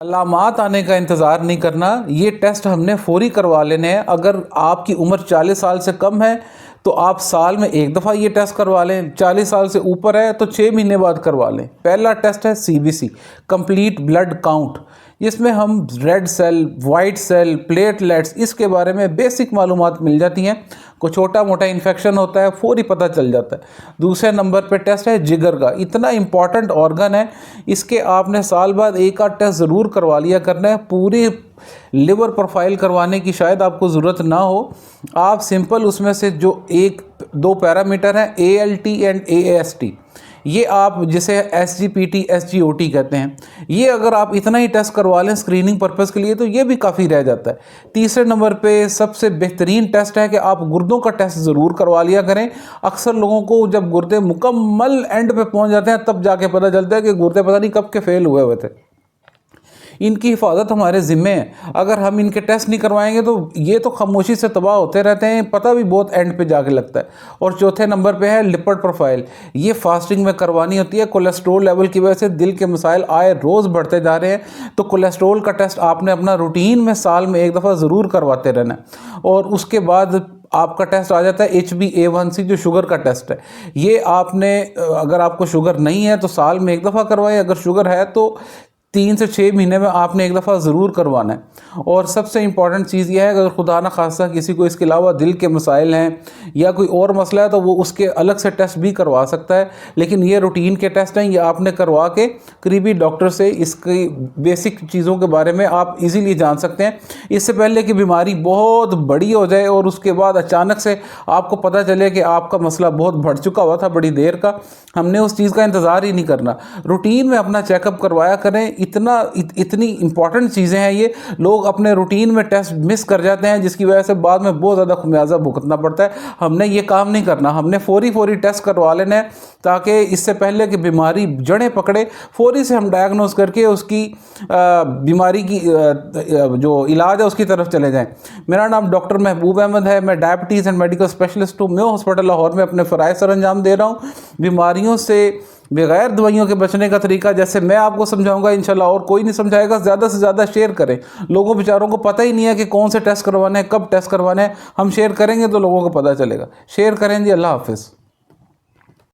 अलामात आने का इंतज़ार नहीं करना, ये टेस्ट हमने फौरी करवा लेने हैं। अगर आपकी उम्र 40 साल से कम है तो आप साल में एक दफ़ा ये टेस्ट करवा लें, 40 साल से ऊपर है तो 6 महीने बाद करवा लें। पहला टेस्ट है CBC, कंप्लीट ब्लड काउंट। इसमें हम red cell, white cell, platelets, इसके बारे में बेसिक मालूमात मिल जाती हैं। कोई छोटा मोटा इन्फेक्शन होता है फौरी पता चल जाता है। दूसरे नंबर पे टेस्ट है जिगर का, इतना इम्पॉर्टेंट ऑर्गन है, इसके आपने साल बाद एक आध टेस्ट ज़रूर करवा लिया करना है। पूरी लिवर प्रोफाइल करवाने की शायद आपको ज़रूरत ना हो, आप सिंपल उसमें से जो एक दो पैरामीटर हैं ALT एंड AST, ये आप जिसे SGPT SGOT कहते हैं, ये अगर आप इतना ही टेस्ट करवा लें स्क्रीनिंग पर्पज़ के लिए तो ये भी काफ़ी रह जाता है। तीसरे नंबर पे सबसे बेहतरीन टेस्ट है कि आप गुर्दों का टेस्ट ज़रूर करवा लिया करें। अक्सर लोगों को जब गुर्दे मुकम्मल एंड पे पहुंच जाते हैं तब जाके पता चलता है कि गुर्दे पता नहीं कब के फेल हुए थे। इनकी हिफाजत हमारे ज़िम्मे है। अगर हम इनके टेस्ट नहीं करवाएंगे तो ये तो खामोशी से तबाह होते रहते हैं, पता भी बहुत एंड पे जाके लगता है। और चौथे नंबर पे है लिपिड प्रोफाइल, ये फास्टिंग में करवानी होती है। कोलेस्ट्रोल लेवल की वजह से दिल के मसाइल आए रोज़ बढ़ते जा रहे हैं, तो कोलेस्ट्रोल का टेस्ट आपने अपना रूटीन में साल में एक दफ़ा ज़रूर करवाते रहना है। और उसके बाद आपका टेस्ट आ जाता है HbA1c, जो शुगर का टेस्ट है। ये आपने अगर आपको शुगर नहीं है तो साल में एक दफ़ा करवाएं, अगर शुगर है तो 3 से 6 महीने में आपने एक दफ़ा ज़रूर करवाना है। और सबसे इम्पॉर्टेंट चीज़ यह है कि अगर खुदा न खास्ता किसी को इसके अलावा दिल के मसाइल हैं या कोई और मसला है तो वो उसके अलग से टेस्ट भी करवा सकता है, लेकिन ये रूटीन के टेस्ट हैं, ये आपने करवा के करीबी डॉक्टर से इसकी बेसिक चीज़ों के बारे में आप इजीली जान सकते हैं। इससे पहले कि बीमारी बहुत बड़ी हो जाए और उसके बाद अचानक से आपको पता चले कि आपका मसला बहुत बढ़ चुका हुआ था बड़ी देर का, हमने उस चीज़ का इंतज़ार ही नहीं करना। रूटीन में अपना चेकअप करवाया करें। इतनी इंपॉर्टेंट चीज़ें हैं ये, लोग अपने रूटीन में टेस्ट मिस कर जाते हैं जिसकी वजह से बाद में बहुत ज़्यादा खुमियाजा भुगतना पड़ता है। हमने ये काम नहीं करना, हमने फौरी टेस्ट करवा लेने हैं ताकि इससे पहले कि बीमारी जड़ें पकड़े फौरी से हम डायग्नोस करके उसकी बीमारी की जो इलाज है उसकी तरफ चले जाएं। मेरा नाम डॉक्टर महबूब अहमद है, मैं डायबिटीज़ एंड मेडिकल स्पेशलिस्ट हूँ। मैं हॉस्पिटल लाहौर में अपने फ़राइज़ सर अंजाम दे रहा हूँ। बीमारियों से बगैर दवाइयों के बचने का तरीका जैसे मैं आपको समझाऊंगा इंशाल्लाह और कोई नहीं समझाएगा। ज़्यादा से ज़्यादा शेयर करें, लोगों बेचारों को पता ही नहीं है कि कौन से टेस्ट करवाने हैं, कब टेस्ट करवाने हैं। हम शेयर करेंगे तो लोगों को पता चलेगा। शेयर करें जी। अल्लाह हाफिज़।